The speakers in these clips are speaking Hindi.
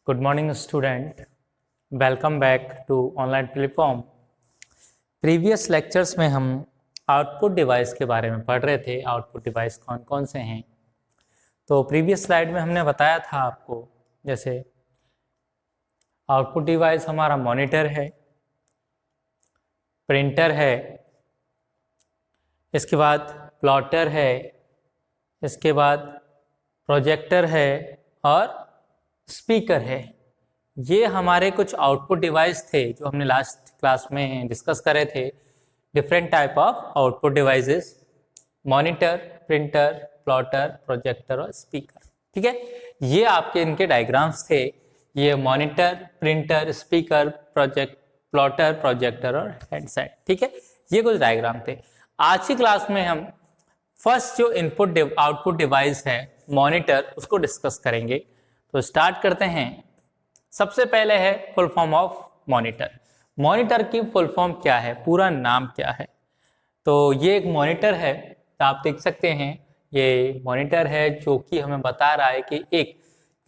Good morning student, welcome back to online platform. Previous lectures में हम आउटपुट डिवाइस के बारे में पढ़ रहे थे। आउटपुट डिवाइस कौन कौन से हैं। तो प्रीवियस स्लाइड में हमने बताया था आपको, जैसे आउटपुट डिवाइस हमारा मॉनिटर है, प्रिंटर है, इसके बाद प्लॉटर है, इसके बाद प्रोजेक्टर है और स्पीकर है। ये हमारे कुछ आउटपुट डिवाइस थे जो हमने लास्ट क्लास में डिस्कस करे थे। Different type of output devices, monitor, printer, plotter, projector और स्पीकर। ठीक है, ये आपके इनके डायग्राम्स थे। ये monitor, printer, speaker, plotter, projector और हेडसेट। ठीक है, ये कुछ डायग्राम थे। आज की क्लास में हम फर्स्ट जो इनपुट आउटपुट डिवाइस है मॉनिटर, उसको डिस्कस करेंगे। तो स्टार्ट करते हैं। सबसे पहले है full form of monitor. Monitor की फुल फॉर्म क्या है, पूरा नाम क्या है? तो ये एक मॉनिटर है, तो आप देख सकते हैं ये मॉनिटर है जो कि हमें बता रहा है कि एक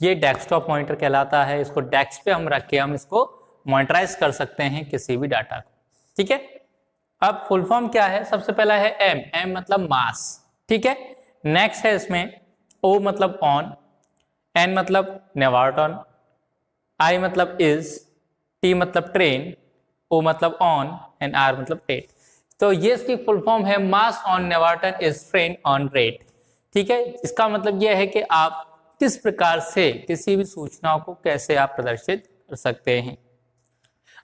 ये डेस्कटॉप मॉनिटर कहलाता है। इसको डेस्क पे हम रख के हम इसको मॉनिटराइज कर सकते हैं किसी भी डाटा को। ठीक है, अब फुल फॉर्म क्या है? सबसे पहला है एम मतलब मास। ठीक है, नेक्स्ट है इसमें ओ मतलब ऑन, एन मतलब नेवार्टन, आई मतलब इज, टी मतलब ट्रेन, ओ मतलब ऑन एंड आर मतलब रेट। तो ये इसकी फुल फॉर्म है मास ऑन नेवार्टन इज ट्रेन ऑन रेट। ठीक है, इसका मतलब यह है कि आप किस प्रकार से किसी भी सूचनाओं को कैसे आप प्रदर्शित कर सकते हैं।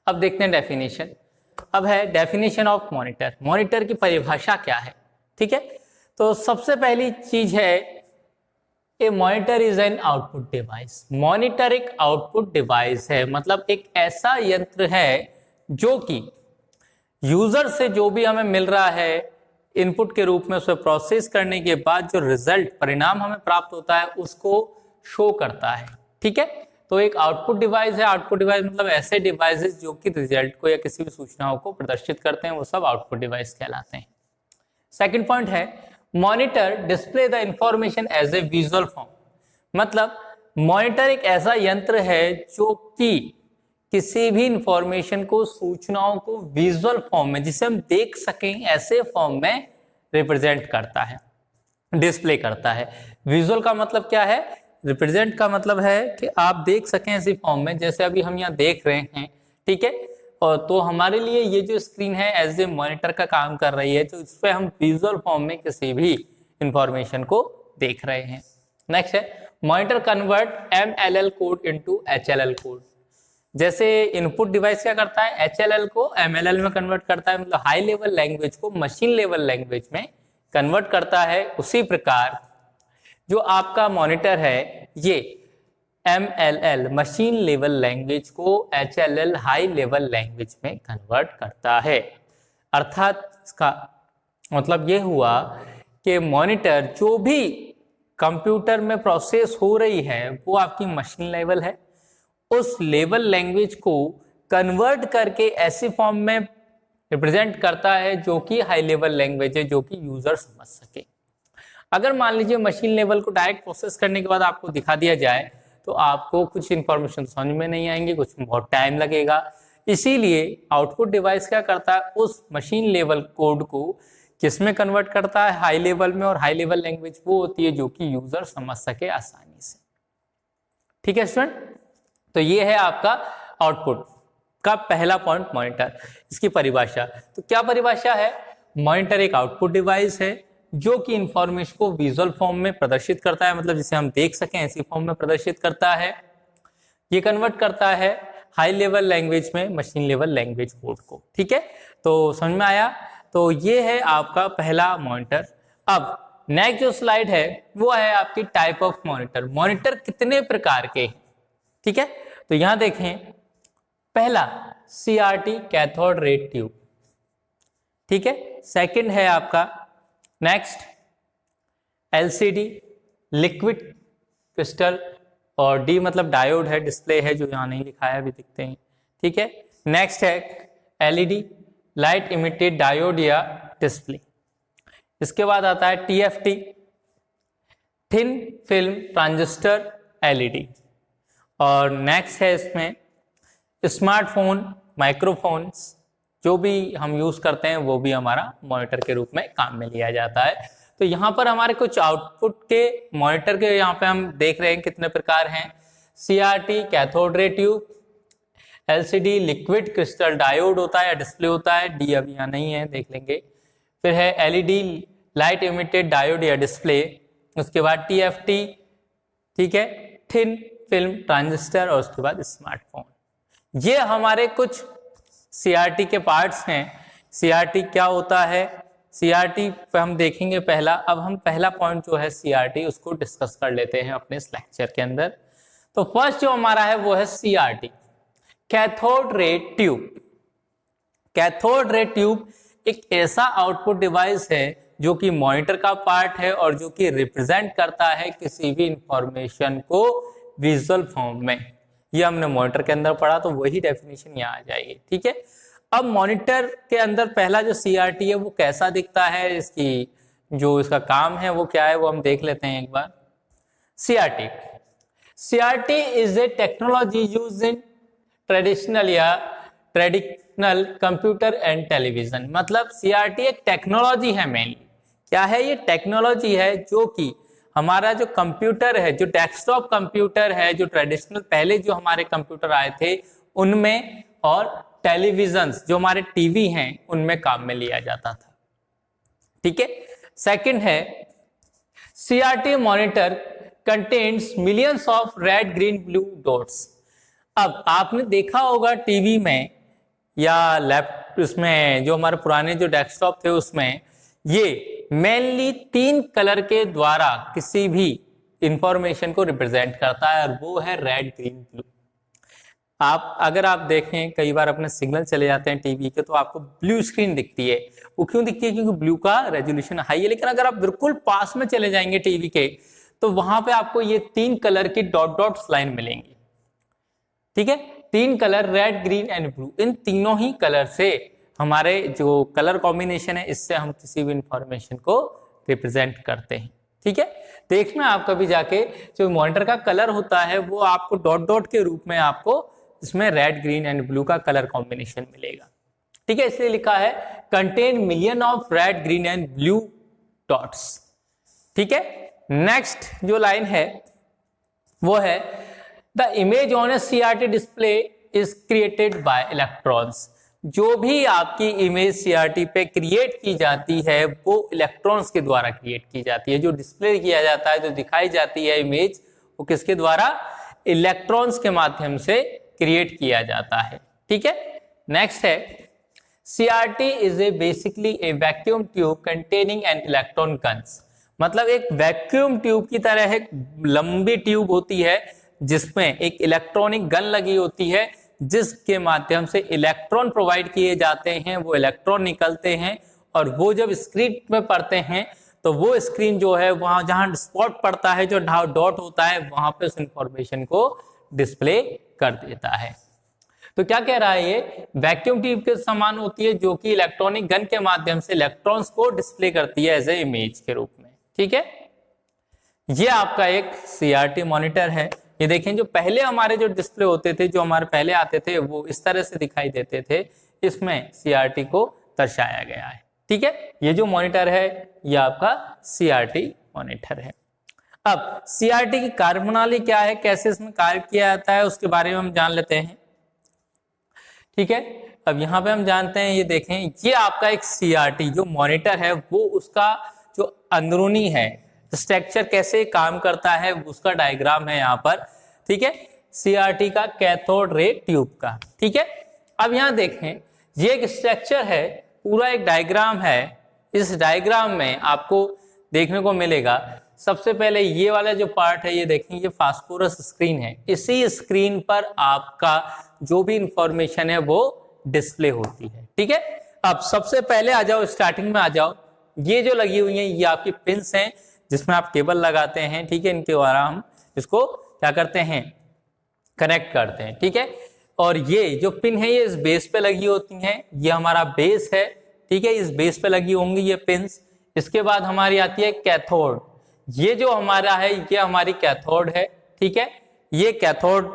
अब देखते हैं डेफिनेशन। अब है डेफिनेशन ऑफ मॉनिटर। मॉनिटर की परिभाषा क्या है? ठीक है, तो सबसे पहली चीज है a monitor is an output device. Monitor एक आउटपुट डिवाइस है, मतलब एक ऐसा यंत्र है जो कि यूजर से जो भी हमें मिल रहा है इनपुट के रूप में, उसे प्रोसेस करने के बाद जो रिजल्ट परिणाम हमें प्राप्त होता है उसको शो करता है। ठीक है, तो एक आउटपुट डिवाइस है। आउटपुट डिवाइस मतलब ऐसे डिवाइसेस जो कि रिजल्ट को या किसी भी सूचनाओं को प्रदर्शित करते हैं, वो सब आउटपुट डिवाइस कहलाते हैं। सेकंड पॉइंट है monitor display the information as a visual form. मतलब मॉनिटर एक ऐसा यंत्र है जो कि किसी भी इंफॉर्मेशन को, सूचनाओं को विजुअल फॉर्म में, जिसे हम देख सकें, ऐसे फॉर्म में रिप्रेजेंट करता है, डिस्प्ले करता है। विजुअल का मतलब क्या है? रिप्रेजेंट का मतलब है कि आप देख सकें ऐसी फॉर्म में, जैसे अभी हम यहाँ देख रहे हैं। ठीक है, और तो हमारे लिए ये जो स्क्रीन है एज ए मॉनिटर का काम कर रही है, तो इस पर हम विजुअल फॉर्म में किसी भी इंफॉर्मेशन को देख रहे हैं। नेक्स्ट है monitor convert MLL code into HLL code. जैसे इनपुट डिवाइस क्या करता है? HLL को MLL में कन्वर्ट करता है, मतलब हाई लेवल लैंग्वेज को मशीन लेवल लैंग्वेज में कन्वर्ट करता है। उसी प्रकार जो आपका मॉनिटर है ये MLL मशीन लेवल लैंग्वेज को HLL हाई लेवल लैंग्वेज में कन्वर्ट करता है। अर्थात इसका मतलब ये हुआ कि मॉनिटर जो भी कंप्यूटर में प्रोसेस हो रही है वो आपकी मशीन लेवल है, उस लेवल लैंग्वेज को कन्वर्ट करके ऐसी फॉर्म में रिप्रेजेंट करता है जो कि हाई लेवल लैंग्वेज है, जो कि यूजर समझ सके। अगर मान लीजिए मशीन लेवल को डायरेक्ट प्रोसेस करने के बाद आपको दिखा दिया जाए तो आपको कुछ इंफॉर्मेशन समझ में नहीं आएंगे, कुछ बहुत टाइम लगेगा। इसीलिए आउटपुट डिवाइस क्या करता है? उस मशीन लेवल कोड को किसमें कन्वर्ट करता है? हाई लेवल में। और हाई लेवल लैंग्वेज वो होती है जो कि यूजर समझ सके आसानी से। ठीक है स्टूडेंट, तो ये है आपका आउटपुट का पहला पॉइंट मॉनिटर। इसकी परिभाषा, तो क्या परिभाषा है? मॉनिटर एक आउटपुट डिवाइस है जो कि इंफॉर्मेशन को विजुअल फॉर्म में प्रदर्शित करता है, मतलब जिसे हम देख सकें ऐसी फॉर्म में प्रदर्शित करता है। ये कन्वर्ट करता है हाई लेवल लैंग्वेज में मशीन लेवल लैंग्वेज कोड को। ठीक है, तो समझ में आया? तो ये है आपका पहला मॉनिटर। अब नेक्स्ट जो स्लाइड है वो है आपकी टाइप ऑफ मॉनिटर। मॉनिटर कितने प्रकार के हैं? ठीक है, तो यहां देखें, पहला CRT कैथोड रे ट्यूब। ठीक है, सेकंड है आपका नेक्स्ट LCD लिक्विड क्रिस्टल, और डी मतलब डायोड है, डिस्प्ले है जो यहां नहीं लिखा है, अभी दिखते हैं। ठीक है, नेक्स्ट है LED लाइट इमिटेड डायोड या डिस्प्ले। इसके बाद आता है TFT thin film transistor LED, और नेक्स्ट है इसमें स्मार्टफोन, माइक्रोफोन्स जो भी हम यूज़ करते हैं वो भी हमारा मॉनिटर के रूप में काम में लिया जाता है। तो यहाँ पर हमारे कुछ आउटपुट के मॉनिटर के यहाँ पे हम देख रहे हैं कितने प्रकार हैं। CRT cathode ray tube, LCD liquid crystal diode होता है या डिस्प्ले होता है, डी अभी यहाँ नहीं है, देख लेंगे। फिर है LED लाइट इमिटेड डायोड या डिस्प्ले, उसके बाद TFT, ठीक है, थिन फिल्म ट्रांजिस्टर, और उसके बाद स्मार्टफोन। ये हमारे कुछ CRT के पार्ट्स हैं। CRT क्या होता है, CRT पे हम देखेंगे पहला। अब हम पहला पॉइंट जो है CRT उसको डिस्कस कर लेते हैं अपने इस लेक्चर के अंदर। तो फर्स्ट जो हमारा है वो है CRT, cathode ray tube. Cathode ray tube एक ऐसा आउटपुट डिवाइस है जो कि मॉनिटर का पार्ट है और जो कि रिप्रेजेंट करता है किसी भी इंफॉर्मेशन को विजुअल फॉर्म में। ये हमने मॉनिटर के अंदर पढ़ा तो वही डेफिनेशन यहाँ आ जाएगी, ठीक है। अब मॉनिटर के अंदर पहला जो CRT है वो कैसा दिखता है, इसकी जो इसका काम है वो क्या है वो हम देख लेते हैं एक बार। CRT is a technology used in traditional computer and television. मतलब CRT एक टेक्नोलॉजी है मेनली। क्या है ये? टेक्नोलॉजी है जो कि हमारा जो कंप्यूटर है, जो डेस्कटॉप कंप्यूटर है, जो ट्रेडिशनल पहले जो हमारे कंप्यूटर आए थे उनमें, और टेलीविजन्स जो हमारे टीवी हैं उनमें काम में लिया जाता था, ठीक है। सेकंड है CRT monitor contains millions of red green blue dots. अब आपने देखा होगा टीवी में या लैपटॉप, उसमें जो हमारे पुराने जो डेस्कटॉप थे उसमें ये मेनली 3 कलर के द्वारा किसी भी इंफॉर्मेशन को रिप्रेजेंट करता है और वो है रेड ग्रीन ब्लू। अगर आप देखें कई बार अपने सिग्नल चले जाते हैं टीवी के तो आपको ब्लू स्क्रीन दिखती है। वो क्यों दिखती है? क्योंकि ब्लू का रेजोल्यूशन हाई है। लेकिन अगर आप बिल्कुल पास में चले जाएंगे टीवी के तो वहां पे आपको ये 3 कलर की डॉट डॉट्स लाइन मिलेंगी, ठीक है। 3 colour red green and blue, इन तीनों ही कलर से हमारे जो कलर कॉम्बिनेशन है इससे हम किसी भी इंफॉर्मेशन को रिप्रेजेंट करते हैं, ठीक है। देखना आप कभी जाके जो मॉनिटर का कलर होता है वो आपको डॉट डॉट के रूप में आपको इसमें रेड ग्रीन एंड ब्लू का कलर कॉम्बिनेशन मिलेगा, ठीक है। इसलिए लिखा है contain million of red green and blue dots, ठीक है। नेक्स्ट जो लाइन है वो है the image on A CRT display is created by electrons. जो भी आपकी इमेज CRT पे क्रिएट की जाती है वो इलेक्ट्रॉन्स के द्वारा क्रिएट की जाती है। जो डिस्प्ले किया जाता है, जो दिखाई जाती है इमेज, वो किसके द्वारा? इलेक्ट्रॉन्स के माध्यम से क्रिएट किया जाता है, ठीक है। नेक्स्ट है CRT is a basically A vacuum tube containing an electron guns. मतलब एक वैक्यूम ट्यूब की तरह एक लंबी ट्यूब होती है जिसमें एक इलेक्ट्रॉनिक गन लगी होती है जिसके माध्यम से इलेक्ट्रॉन प्रोवाइड किए जाते हैं। वो इलेक्ट्रॉन निकलते हैं और वो जब स्क्रीन में पड़ते हैं तो वो स्क्रीन जो है वहां जहां स्पॉट पड़ता है, जो डॉट होता है, वहां पे उस इंफॉर्मेशन को डिस्प्ले कर देता है। तो क्या कह रहा है ये? वैक्यूम ट्यूब के समान होती है जो कि इलेक्ट्रॉनिक गन के माध्यम से इलेक्ट्रॉन्स को डिस्प्ले करती है एज ए इमेज के रूप में, ठीक है। ये आपका एक CRT मॉनिटर है। ये देखें जो पहले हमारे जो डिस्प्ले होते थे, जो हमारे पहले आते थे, वो इस तरह से दिखाई देते थे। इसमें CRT को दर्शाया गया है, ठीक है। ये जो मॉनिटर है ये आपका CRT मॉनिटर है। अब CRT की कार्यप्रणाली क्या है, कैसे इसमें कार्य किया जाता है, उसके बारे में हम जान लेते हैं, ठीक है। अब यहाँ पे हम जानते हैं, ये देखें ये आपका एक CRT जो मॉनिटर है वो उसका जो अंदरूनी है स्ट्रक्चर कैसे काम करता है उसका डायग्राम है यहाँ पर, ठीक है। CRT का कैथोड रे ट्यूब का, ठीक है। अब यहाँ देखें ये एक स्ट्रक्चर है, पूरा एक डायग्राम है। इस डायग्राम में आपको देखने को मिलेगा सबसे पहले ये वाला जो पार्ट है, ये देखें ये फास्फोरस स्क्रीन है। इसी स्क्रीन पर आपका जो भी इंफॉर्मेशन है वो डिस्प्ले होती है, ठीक है। अब सबसे पहले आ जाओ, स्टार्टिंग में आ जाओ, ये जो लगी हुई है ये आपकी पिन्स हैं जिसमें आप केबल लगाते हैं, ठीक है। इनके द्वारा हम इसको क्या करते हैं, कनेक्ट करते हैं, ठीक है। और ये जो पिन है ये इस बेस पे लगी होती हैं, ये हमारा बेस है, ठीक है। इस बेस पे लगी होंगी ये पिन्स। इसके बाद हमारी आती है कैथोड। ये जो हमारा है ये हमारी कैथोड है, ठीक है। ये कैथोड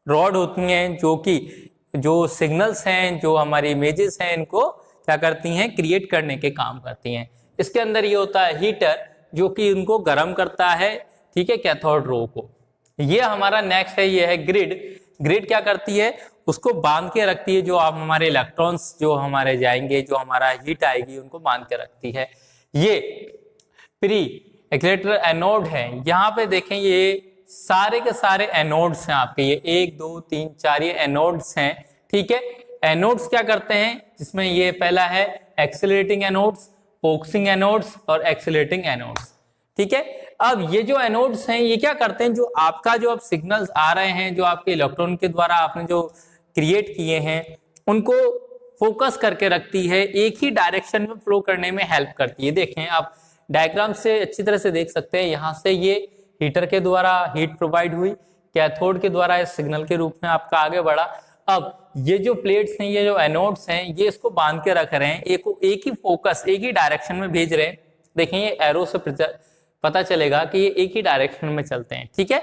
रॉड होती हैं जो कि जो सिग्नल्स हैं, जो हमारी इमेजेस हैं, इनको क्या करती हैं, क्रिएट करने के काम करती हैं। इसके अंदर ये होता है हीटर जो कि उनको गर्म करता है, ठीक है, कैथोड रो को। ये हमारा नेक्स्ट है, ये है ग्रिड। ग्रिड क्या करती है, उसको बांध के रखती है, जो आप हमारे इलेक्ट्रॉन्स जो हमारे जाएंगे, जो हमारा हीट आएगी, उनको बांध के रखती है। ये प्री एक्सीलरेटर एनोड है। यहाँ पे देखें ये सारे के सारे एनोड्स हैं आपके, ये 1 2 3 4 ये एनोड्स हैं, ठीक है। एनोड्स क्या करते हैं, जिसमें ये पहला है एक्सीलरेटिंग एनोड्स, फोकसिंग एनोड्स और एक्सीलरेटिंग एनोड्स, ठीक है। अब ये जो एनोड्स हैं ये क्या करते हैं, जो आपका जो अब सिग्नल्स आ रहे हैं, जो आपके इलेक्ट्रॉन के द्वारा आपने जो क्रिएट किए हैं, उनको फोकस करके रखती है, एक ही डायरेक्शन में फ्लो करने में हेल्प करती है। देखें आप डायग्राम से अच्छी तरह से देख सकते हैं, यहाँ से ये हीटर के द्वारा हीट प्रोवाइड हुई, कैथोड के द्वारा इस सिग्नल के रूप में आपका आगे बढ़ा। अब ये जो प्लेट्स हैं, ये जो एनोड्स हैं, ये इसको बांध के रख रहे हैं, एक ही फोकस, एक ही डायरेक्शन में भेज रहे हैं। देखें ये एरो से पता चलेगा कि ये एक ही डायरेक्शन में चलते हैं, ठीक है।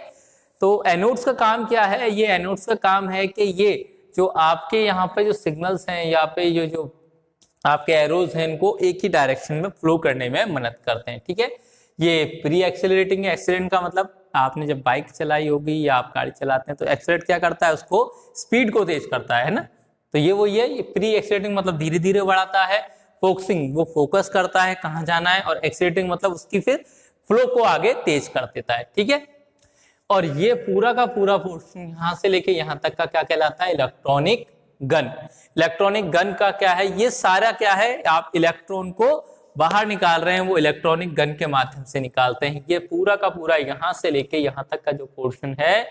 तो एनोड्स का काम क्या है, ये एनोड्स का काम है कि ये जो आपके यहाँ पे जो सिग्नल्स हैं, यहाँ पे ये जो आपके एरोज हैं, इनको एक ही डायरेक्शन में फ्लो करने में मदद करते हैं, ठीक है। ये प्री एक्सेलरेटिंग है। एक्सीलरेंट का मतलब आपने जब बाइक चलाई होगी या आप गाड़ी चलाते हैं तो एक्सेलरेट क्या करता है, उसको स्पीड को तेज करता है ना। तो ये वो ये प्री एक्सेलरेटिंग मतलब धीरे धीरे बढ़ाता है। फोकसिंग वो फोकस करता है कहाँ जाना है, और एक्सेलरेटिंग मतलब उसकी फिर फ्लो को आगे तेज कर देता है, ठीक है। और ये पूरा का पूरा पोर्शन यहाँ से लेके यहाँ तक का क्या कहलाता है, इलेक्ट्रॉनिक गन। इलेक्ट्रॉनिक गन का क्या है, ये सारा क्या है, आप इलेक्ट्रॉन को बाहर निकाल रहे हैं, वो इलेक्ट्रॉनिक गन के माध्यम से निकालते हैं। ये पूरा का पूरा यहाँ से लेके यहाँ तक का जो पोर्शन है,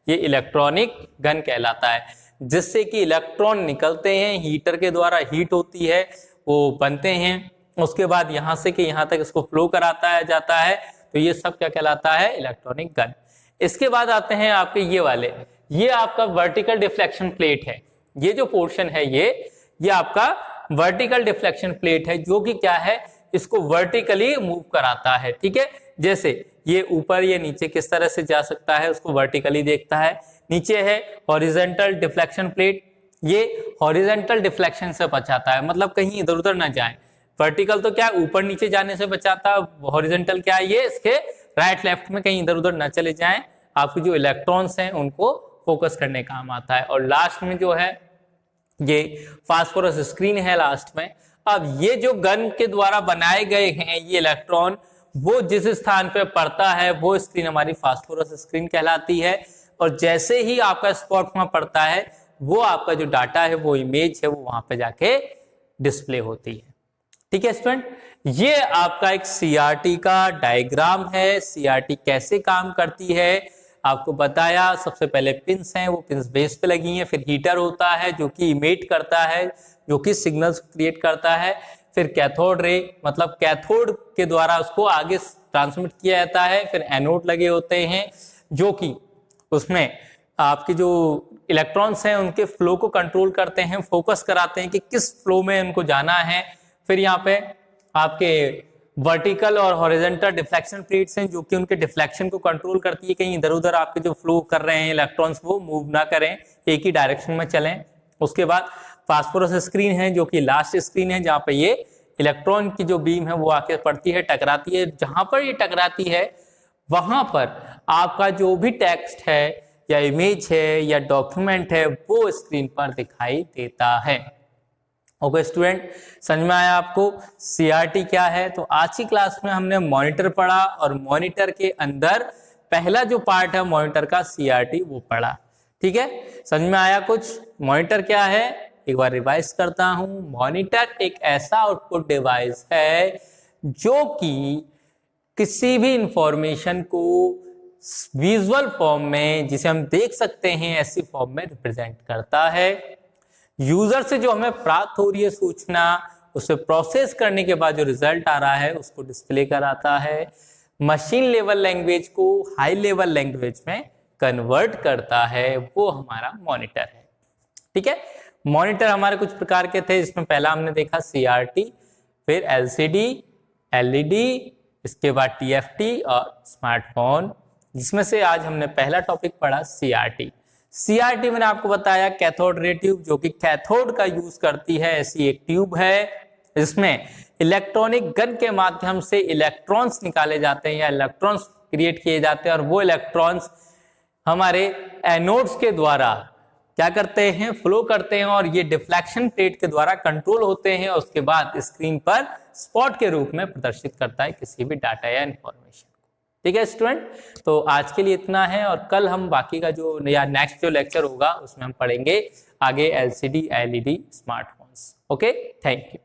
ये इलेक्ट्रॉनिक गन कहलाता है, जिससे कि इलेक्ट्रॉन निकलते हैं, हीटर के द्वारा हीट होती है, वो बनते हैं, उसके बाद यहाँ से कि यहाँ तक इसको फ्लो कराता है जाता है। तो ये सब क्या कहलाता है, इलेक्ट्रॉनिक गन। इसके बाद आते हैं आपके ये वाले, ये आपका वर्टिकल डिफ्लेक्शन प्लेट है। ये जो पोर्शन है ये आपका वर्टिकल डिफ्लेक्शन प्लेट है, जो कि क्या है, इसको वर्टिकली मूव कराता है, ठीक है। जैसे ये ऊपर ये नीचे किस तरह से जा सकता है, उसको वर्टिकली देखता है। नीचे है हॉरिजॉन्टल डिफ्लेक्शन प्लेट, ये हॉरिजॉन्टल डिफ्लेक्शन से बचाता है, मतलब कहीं इधर उधर ना जाए। वर्टिकल तो क्या है, ऊपर नीचे जाने से बचाता है, हॉरिजॉन्टल क्या है, ये इसके राइट लेफ्ट में कहीं इधर उधर ना चले जाएं, आपके जो इलेक्ट्रॉन्स हैं उनको फोकस करने काम आता है। और लास्ट में जो है ये फास्फोरस स्क्रीन है लास्ट में। अब ये जो गन के द्वारा बनाए गए हैं ये इलेक्ट्रॉन, वो जिस स्थान पे पड़ता है वो स्क्रीन हमारी फास्फोरस स्क्रीन कहलाती है। और जैसे ही आपका स्पॉट वहां पड़ता है, वो आपका जो डाटा है, वो इमेज है, वो वहां पे जाके डिस्प्ले होती है, ठीक है स्टूडेंट। ये आपका एक सीआरटी का डायग्राम है। सीआरटी कैसे काम करती है आपको बताया। सबसे पहले पिंस हैं, वो पिंस बेस पे लगी हैं, फिर हीटर होता है जो कि इमिट करता है, जो कि सिग्नल्स क्रिएट करता है। फिर कैथोड रे मतलब कैथोड के द्वारा उसको आगे ट्रांसमिट किया जाता है। फिर एनोड लगे होते हैं जो कि उसमें आपके जो इलेक्ट्रॉन्स हैं उनके फ्लो को कंट्रोल करते हैं, फोकस कराते हैं कि किस फ्लो में उनको जाना है। फिर यहाँ पे आपके वर्टिकल और हॉरिजॉन्टल डिफ्लेक्शन प्लेट्स हैं जो कि उनके डिफ्लेक्शन को कंट्रोल करती है, कहीं इधर उधर आपके जो फ्लो कर रहे हैं इलेक्ट्रॉन्स वो मूव ना करें, एक ही डायरेक्शन में चलें। उसके बाद फास्फोरस स्क्रीन है जो कि लास्ट स्क्रीन है, जहाँ पे ये इलेक्ट्रॉन की जो बीम है वो आके पड़ती है, टकराती है। जहां पर ये टकराती है वहां पर आपका जो भी टेक्स्ट है या इमेज है या डॉक्यूमेंट है वो स्क्रीन पर दिखाई देता है। ओके स्टूडेंट, समझ में आया आपको सीआरटी क्या है। तो आज की क्लास में हमने मॉनिटर पढ़ा और मॉनिटर के अंदर पहला जो पार्ट है मॉनिटर का सीआरटी वो पढ़ा, ठीक है। समझ में आया कुछ। मॉनिटर क्या है एक बार रिवाइज करता हूं। मॉनिटर एक ऐसा आउटपुट डिवाइस है जो कि किसी भी इंफॉर्मेशन को विजुअल फॉर्म में, जिसे हम देख सकते हैं, ऐसी फॉर्म में रिप्रेजेंट करता है। यूजर से जो हमें प्राप्त हो रही है सूचना, उसे प्रोसेस करने के बाद जो रिजल्ट आ रहा है उसको डिस्प्ले कराता है। मशीन लेवल लैंग्वेज को हाई लेवल लैंग्वेज में कन्वर्ट करता है, वो हमारा मॉनिटर है, ठीक है। मॉनिटर हमारे कुछ प्रकार के थे, जिसमें पहला हमने देखा सीआरटी, फिर एलसीडी, एलईडी, इसके बाद टीएफटी और स्मार्टफोन, जिसमें से आज हमने पहला टॉपिक पढ़ा सीआरटी। CRT मैंने आपको बताया कैथोड रे ट्यूब, जो कि कैथोड का यूज करती है, ऐसी एक ट्यूब है जिसमें इलेक्ट्रॉनिक गन के माध्यम से इलेक्ट्रॉन्स निकाले जाते हैं या इलेक्ट्रॉन्स क्रिएट किए जाते हैं, और वो इलेक्ट्रॉन्स हमारे एनोड्स के द्वारा क्या करते हैं, फ्लो करते हैं, और ये डिफ्लेक्शन प्लेट के द्वारा कंट्रोल होते हैं, और उसके बाद स्क्रीन पर स्पॉट के रूप में प्रदर्शित करता है किसी भी डाटा या इंफॉर्मेशन। ठीक है स्टूडेंट, तो आज के लिए इतना है, और कल हम बाकी का जो या नेक्स्ट जो लेक्चर होगा उसमें हम पढ़ेंगे आगे LCD LED smartphones. Okay, thank you.